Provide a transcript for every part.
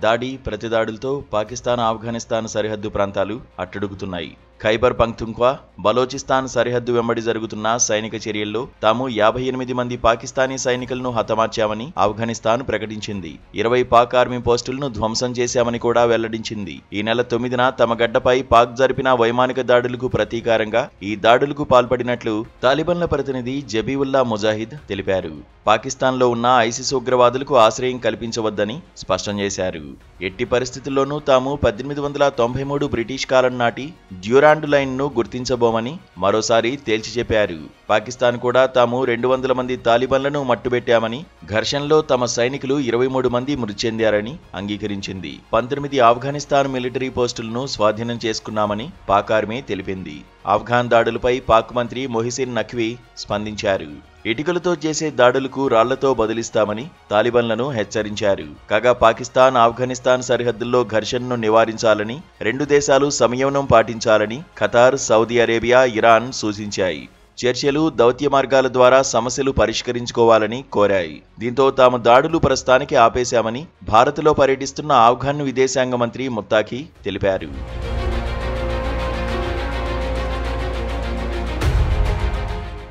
దాడి ప్రతిదాడులతో పాకిస్తాన్ ఆఫ్ఘనిస్తాన్ సరిహద్దు ప్రాంతాలు అట్టుడుగుతున్నాయి. ఖైబర్ పఖ్తుంఖ్వా, బలోచిస్తాన్ సరిహద్దు వెంబడి జరుగుతున్న సైనిక చర్యల్లో తాము 58 మంది పాకిస్తానీ సైనికులను హతమార్చామని ఆఫ్ఘనిస్తాన్ ప్రకటించింది. 20 పాక్ ఆర్మీ పోస్టులను ధ్వంసం చేశామని కూడా వెల్లడించింది. ఈ నెల 9న తమ గడ్డపై పాక్ జరిపిన వైమానిక దాడులకు ప్రతీకారంగా ఈ దాడులకు పాల్పడినట్లు తాలిబాన్ల ప్రతినిధి జబీవుల్లా ముజాహిద్ తెలిపారు. పాకిస్తాన్లో ఉన్న ఐసిస్ ఉగ్రవాదులకు ఆశ్రయం కల్పించవద్దని స్పష్టం చేశారు. ఎట్టి పరిస్థితుల్లోనూ తాము 1893 బ్రిటిష్ కాలం నాటి డ్యూరాండ్ లైన్ను గుర్తించబోమని మరోసారి తేల్చి చెప్పారు. పాకిస్తాన్ కూడా తాము 200 మంది తాలిబాన్లను మట్టుబెట్టామని, ఘర్షణలో తమ సైనికులు 23 మంది మృతి చెందారని అంగీకరించింది. 19 ఆఫ్ఘనిస్తాన్ మిలిటరీ పోస్టులను స్వాధీనం చేసుకున్నామని పాక్ ఆర్మీ తెలిపింది. ఆఫ్ఘాన్ దాడులపై పాక్ మంత్రి మొహిసిన్ నఖ్వీ స్పందించారు. ఇటుకలతో చేసే దాడులకు రాళ్లతో బదిలిస్తామని తాలిబాన్లను హెచ్చరించారు. కాగా పాకిస్తాన్ ఆఫ్ఘనిస్తాన్ సరిహద్దుల్లో ఘర్షణను నివారించాలని, రెండు దేశాలు సంయమనం పాటించాలని ఖతార్, సౌదీ అరేబియా, ఇరాన్ సూచించాయి. చర్చలు, దౌత్య మార్గాల ద్వారా సమస్యలు పరిష్కరించుకోవాలని కోరాయి. దీంతో తాము దాడులు ప్రస్తుతానికి ఆపేశామని భారత్లో పర్యటిస్తున్న ఆఫ్ఘన్ విదేశాంగ మంత్రి ముత్తాఖీ తెలిపారు.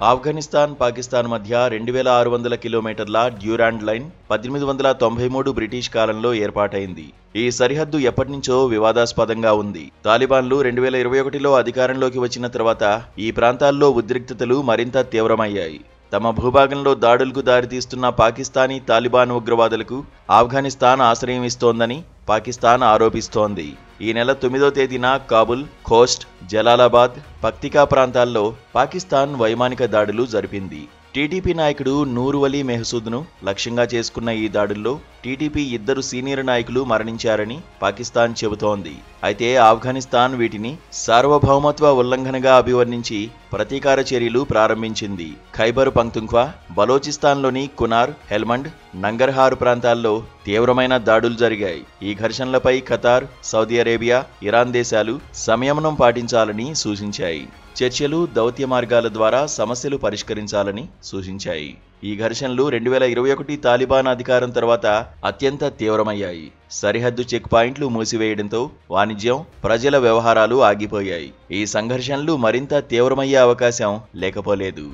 ఆఫ్ఘనిస్తాన్, పాకిస్తాన్ మధ్య 2600 కిలోమీటర్ల డ్యూరాండ్ లైన్ 1893 బ్రిటిష్ కాలంలో ఏర్పాటైంది. ఈ సరిహద్దు ఎప్పటినుంచో వివాదాస్పదంగా ఉంది. తాలిబాన్లు 2021లో అధికారంలోకి వచ్చిన తర్వాత ఈ ప్రాంతాల్లో ఉద్రిక్తతలు మరింత తీవ్రమయ్యాయి. తమ భూభాగంలో దాడులకు దారితీస్తున్న పాకిస్తానీ తాలిబాన్ ఉగ్రవాదులకు ఆఫ్ఘనిస్తాన్ ఆశ్రయం ఇస్తోందని పాకిస్తాన్ ఆరోపిస్తోంది. ఈ నెల 9వ తేదీన కాబుల్, ఖోస్ట్, జలాలాబాద్, పక్తికా ప్రాంతాల్లో పాకిస్తాన్ వైమానిక దాడులు జరిపింది. టీడీపీ నాయకుడు నూర్ వలీ మెహసూద్ను లక్ష్యంగా చేసుకున్న ఈ దాడుల్లో టీడీపీ 2 సీనియర్ నాయకులు మరణించారని పాకిస్తాన్ చెబుతోంది. అయితే ఆఫ్ఘనిస్తాన్ వీటిని సార్వభౌమత్వ ఉల్లంఘనగా అభివర్ణించి ప్రతీకార చర్యలు ప్రారంభించింది. ఖైబర్ పఖ్తుంఖ్వా, బలోచిస్తాన్లోని కునార్, హెల్మండ్, నంగర్హార్ ప్రాంతాల్లో తీవ్రమైన దాడులు జరిగాయి. ఈ ఘర్షణలపై ఖతార్, సౌదీ అరేబియా, ఇరాన్ దేశాలు సంయమనం పాటించాలని సూచించాయి. చర్చలు, దౌత్య మార్గాల ద్వారా సమస్యలు పరిష్కరించాలని సూచించాయి. ఈ ఘర్షణలు 2021 తాలిబాన్ అధికారం తర్వాత అత్యంత తీవ్రమయ్యాయి. సరిహద్దు చెక్ పాయింట్లు మూసివేయడంతో వాణిజ్యం, ప్రజల వ్యవహారాలు ఆగిపోయాయి. ఈ సంఘర్షణలు మరింత తీవ్రమయ్యే అవకాశం లేకపోలేదు.